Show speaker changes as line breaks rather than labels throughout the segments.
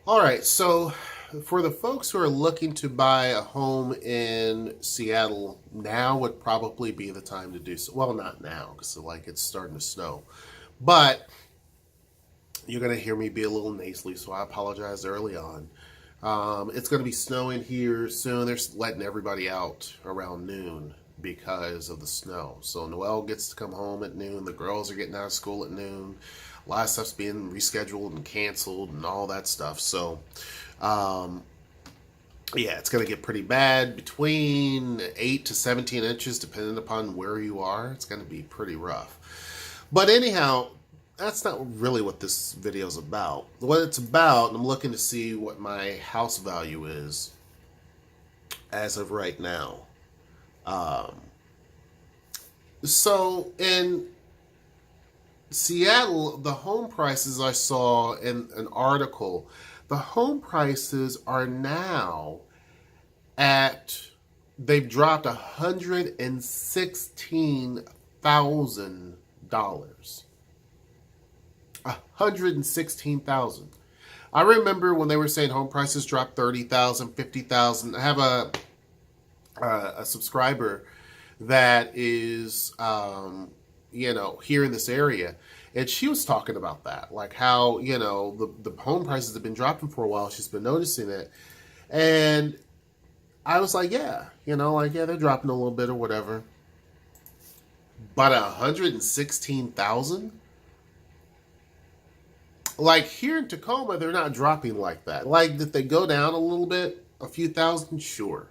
All right, so for the folks who are looking to buy a home in Seattle, now would probably be the time to do so. Well, not now because it's starting to snow, but you're going to hear me be a little nasally, so I apologize early on. It's going to be snowing here soon. They're letting everybody out around noon because of the snow. So Noelle gets to come home at noon. The girls are getting out of school at noon. A lot of stuff's being rescheduled and canceled and all that stuff. So, um, yeah, it's going to get pretty bad. Between 8 to 17 inches, depending upon where you are. It's going to be pretty rough. But anyhow, that's not really what this video is about. What it's about, and I'm looking to see what my house value is as of right now. Um, so in Seattle, the home prices I saw in an article, the home prices are now at, they've dropped $116,000. 116,000. I remember when they were saying home prices dropped 30,000, 50,000. I have a subscriber that is here in this area, and she was talking about that, like how the home prices have been dropping for a while. She's been noticing it, and I was like, yeah, yeah, they're dropping a little bit or whatever. But 116,000. Like here in Tacoma, they're not dropping like that. Like, did they go down a little bit? A few thousand? Sure.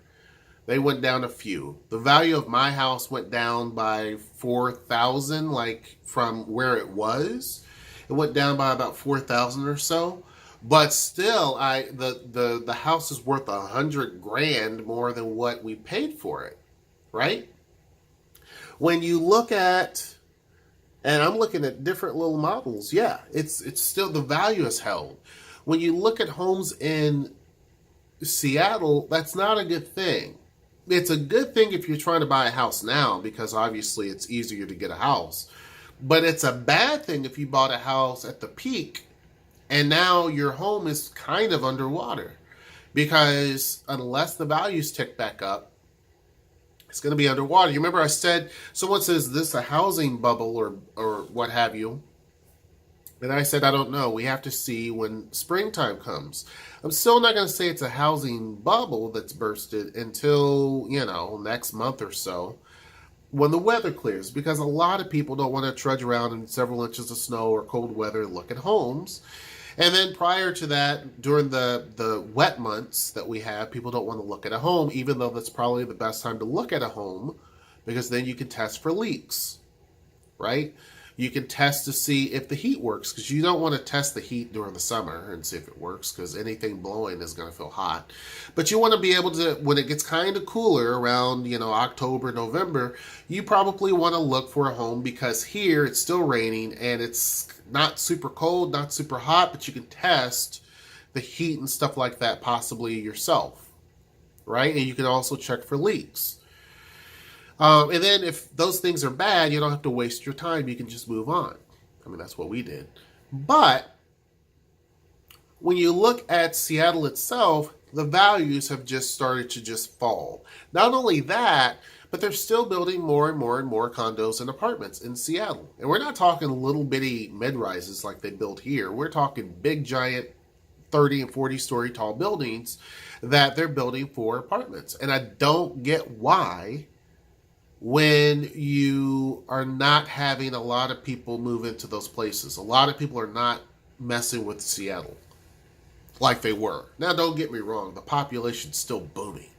They went down a few. The value of my house went down by 4,000, like from where it was. It went down by about 4,000 or so. But still, the house is worth 100 grand more than what we paid for it, right? When you look at, and I'm looking at different little models, yeah, it's still, the value is held. When you look at homes in Seattle, that's not a good thing. It's a good thing if you're trying to buy a house now, because obviously it's easier to get a house. But it's a bad thing if you bought a house at the peak and now your home is kind of underwater, because unless the values tick back up, it's going to be underwater. You remember I said, someone says, is this a housing bubble or what have you? And I said, I don't know. We have to see when springtime comes. I'm still not going to say it's a housing bubble that's bursted until, next month or so, when the weather clears, because a lot of people don't want to trudge around in several inches of snow or cold weather and look at homes. And then prior to that, during the wet months that we have, people don't want to look at a home, even though that's probably the best time to look at a home, because then you can test for leaks, right? You can test to see if the heat works, because you don't want to test the heat during the summer and see if it works, because anything blowing is going to feel hot. But you want to be able to, when it gets kind of cooler around, October, November, you probably want to look for a home, because here it's still raining and it's not super cold, not super hot, but you can test the heat and stuff like that possibly yourself, right? And you can also check for leaks. And then if those things are bad, you don't have to waste your time. You can just move on. I mean, that's what we did. But when you look at Seattle itself, the values have just started to just fall. Not only that, but they're still building more and more and more condos and apartments in Seattle. And we're not talking little bitty mid-rises like they build here. We're talking big, giant 30 and 40-story tall buildings that they're building for apartments. And I don't get why, when you are not having a lot of people move into those places. A lot of people are not messing with Seattle like they were. Now, don't get me wrong. The population's still booming.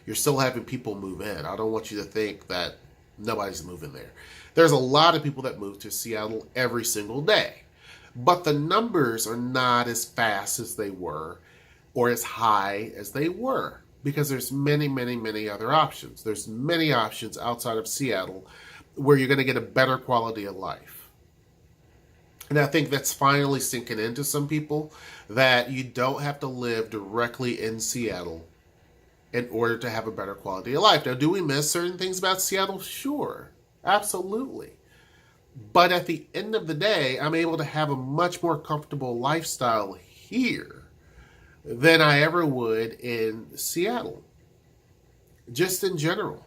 You're still having people move in. I don't want you to think that nobody's moving there. There's a lot of people that move to Seattle every single day. But the numbers are not as fast as they were or as high as they were, because there's many, many, many other options. There's many options outside of Seattle where you're going to get a better quality of life. And I think that's finally sinking into some people, that you don't have to live directly in Seattle in order to have a better quality of life. Now, do we miss certain things about Seattle? Sure, absolutely. But at the end of the day, I'm able to have a much more comfortable lifestyle here than I ever would in Seattle, just in general.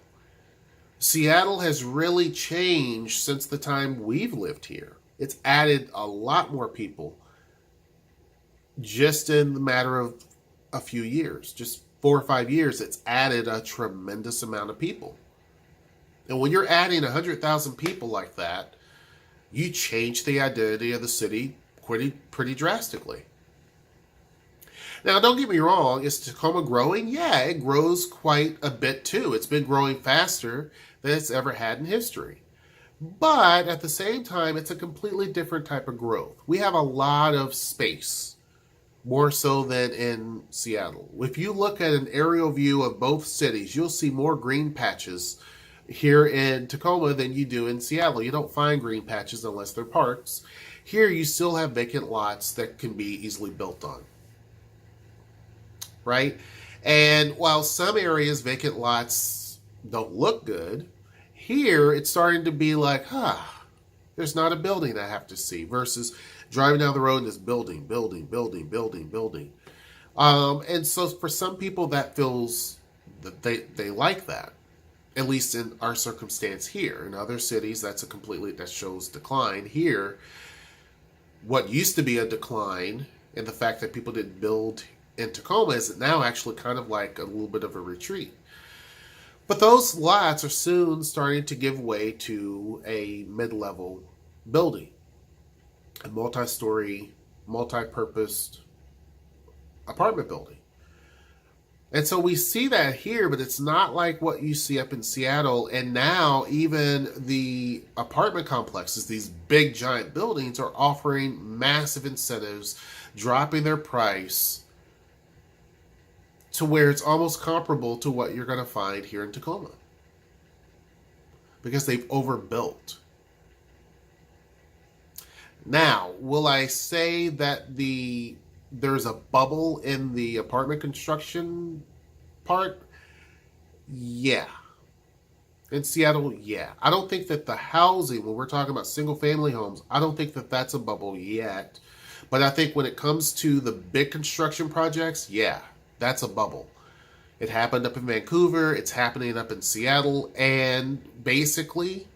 Seattle has really changed since the time we've lived here. It's added a lot more people just in the matter of a few years, just 4 or 5 years. It's added a tremendous amount of people. And when you're adding 100,000 people like that, you change the identity of the city pretty drastically. Now, don't get me wrong, is Tacoma growing? Yeah, it grows quite a bit too. It's been growing faster than it's ever had in history. But at the same time, it's a completely different type of growth. We have a lot of space, more so than in Seattle. If you look at an aerial view of both cities, you'll see more green patches here in Tacoma than you do in Seattle. You don't find green patches unless they're parks. Here, you still have vacant lots that can be easily built on. Right? And while some areas, vacant lots don't look good, here it's starting to be like, there's not a building I have to see, versus driving down the road and this building. And so for some people that feels that they like that, at least in our circumstance here. In other cities, that shows decline. Here, what used to be a decline, and the fact that people didn't build in Tacoma, is now actually kind of like a little bit of a retreat. But those lots are soon starting to give way to a mid-level building, a multi-story, multi-purposed apartment building. And so we see that here, but it's not like what you see up in Seattle. And now even the apartment complexes, these big giant buildings, are offering massive incentives, dropping their price to where it's almost comparable to what you're going to find here in Tacoma, because they've overbuilt. Now, will I say that there's a bubble in the apartment construction part? Yeah. In Seattle, yeah. I don't think that the housing, when we're talking about single family homes, I don't think that that's a bubble yet. But I think when it comes to the big construction projects, yeah, that's a bubble. It happened up in Vancouver. It's happening up in Seattle. And basically,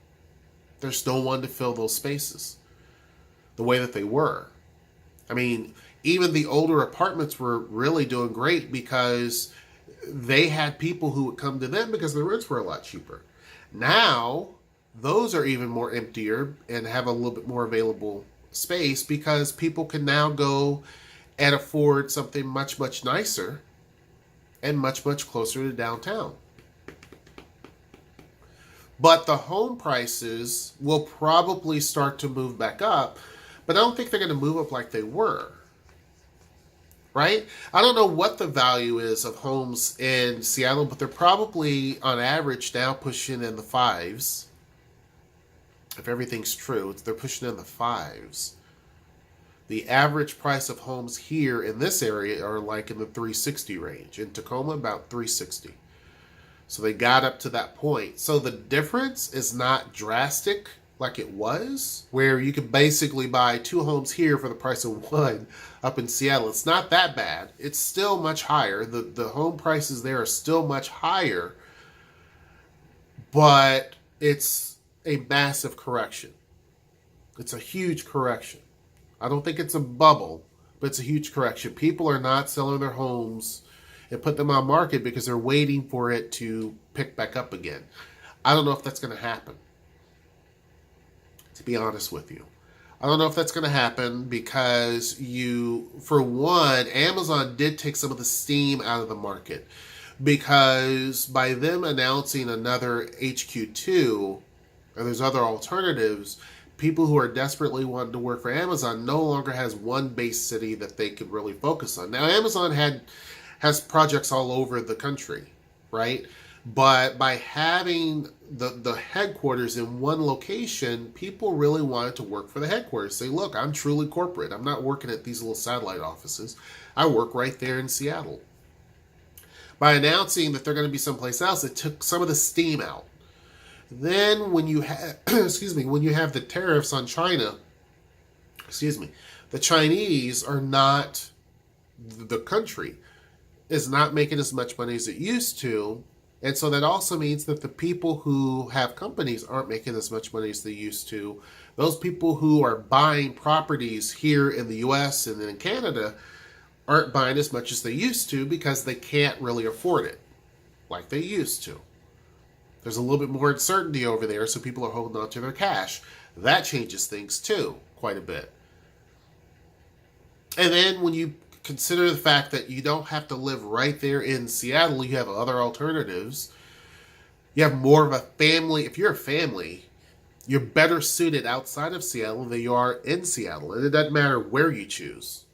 there's no one to fill those spaces the way that they were. I mean, even the older apartments were really doing great because they had people who would come to them because the rents were a lot cheaper. Now, those are even more emptier and have a little bit more available space because people can now go and afford something much, much nicer and much, much closer to downtown. But the home prices will probably start to move back up, but I don't think they're going to move up like they were. Right? I don't know what the value is of homes in Seattle, but they're probably, on average, now pushing in the fives. If everything's true, they're pushing in the fives. The average price of homes here in this area are like in the 360 range. In Tacoma, about 360. So they got up to that point. So the difference is not drastic like it was, where you could basically buy 2 homes here for the price of 1 up in Seattle. It's not that bad. It's still much higher. The home prices there are still much higher, but it's a massive correction. It's a huge correction. I don't think it's a bubble, but it's a huge correction. People are not selling their homes and put them on market because they're waiting for it to pick back up again. I don't know if that's going to happen, to be honest with you. I don't know if that's going to happen because for one, Amazon did take some of the steam out of the market, because by them announcing another HQ2, or there's other alternatives, people who are desperately wanting to work for Amazon no longer has one base city that they could really focus on. Now, Amazon has projects all over the country, right? But by having the headquarters in one location, people really wanted to work for the headquarters. Say, look, I'm truly corporate. I'm not working at these little satellite offices. I work right there in Seattle. By announcing that they're going to be someplace else, it took some of the steam out. Then when you have, when you have the tariffs on China, the Chinese are not the country is not making as much money as it used to. And so that also means that the people who have companies aren't making as much money as they used to. Those people who are buying properties here in the US and in Canada aren't buying as much as they used to because they can't really afford it like they used to. There's a little bit more uncertainty over there, so people are holding on to their cash. That changes things too, quite a bit. And then when you consider the fact that you don't have to live right there in Seattle, you have other alternatives. You have more of a family. If you're a family, you're better suited outside of Seattle than you are in Seattle. And it doesn't matter where you choose.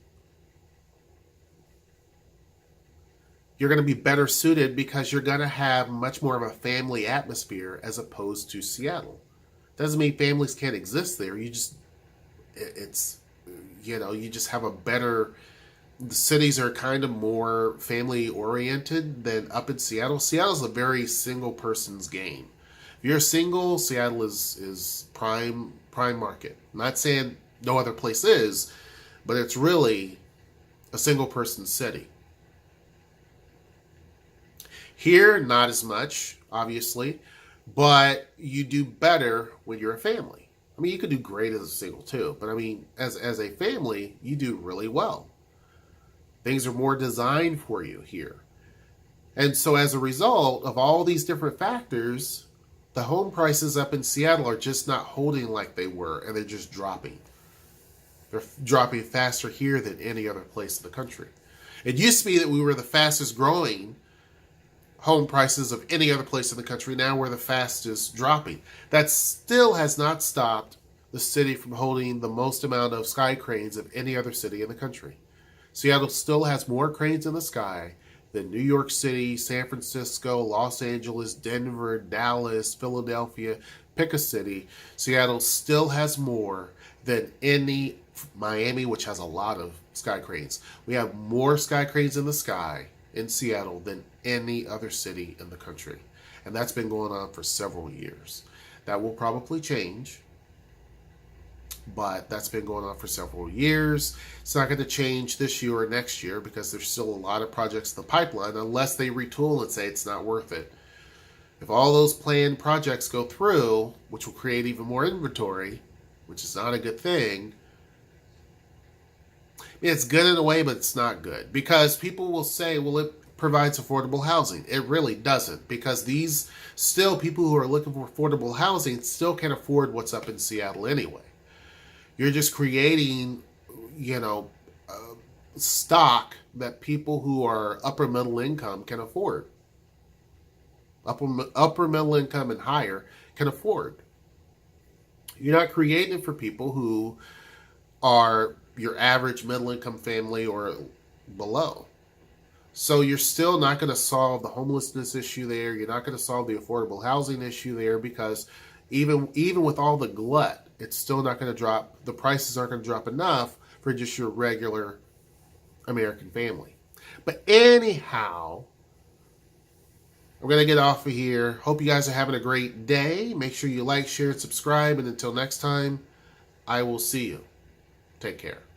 You're going to be better suited because you're going to have much more of a family atmosphere as opposed to Seattle. Doesn't mean families can't exist there. You just have a better, the cities are kind of more family oriented than up in Seattle. Seattle's a very single person's game. If you're single, Seattle is prime market. I'm not saying no other place is, but it's really a single person city. Here, not as much, obviously, but you do better when you're a family. I mean, you could do great as a single too, but I mean, as a family, you do really well. Things are more designed for you here. And so as a result of all these different factors, the home prices up in Seattle are just not holding like they were, and they're just dropping. They're dropping faster here than any other place in the country. It used to be that we were the fastest growing home prices of any other place in the country. Now we're the fastest dropping. That still has not stopped the city from holding the most amount of sky cranes of any other city in the country. Seattle still has more cranes in the sky than New York City, San Francisco, Los Angeles, Denver, Dallas, Philadelphia, pick a city. Seattle still has more than any, Miami, which has a lot of sky cranes. We have more sky cranes in the sky in Seattle than any other city in the country. And that's been going on for several years. That will probably change, but that's been going on for several years. It's not going to change this year or next year because there's still a lot of projects in the pipeline unless they retool and say it's not worth it. If all those planned projects go through, which will create even more inventory, which is not a good thing, I mean, it's good in a way, but it's not good. Because people will say, well, it provides affordable housing. It really doesn't. Because these still, people who are looking for affordable housing still can't afford what's up in Seattle anyway. You're just creating, stock that people who are upper middle income can afford. Upper middle income and higher can afford. You're not creating it for people who are your average middle income family or below. So you're still not going to solve the homelessness issue there. You're not going to solve the affordable housing issue there because even with all the glut, it's still not going to drop. The prices aren't going to drop enough for just your regular American family. But anyhow, I'm going to get off of here. Hope you guys are having a great day. Make sure you like, share, and subscribe. And until next time, I will see you. Take care.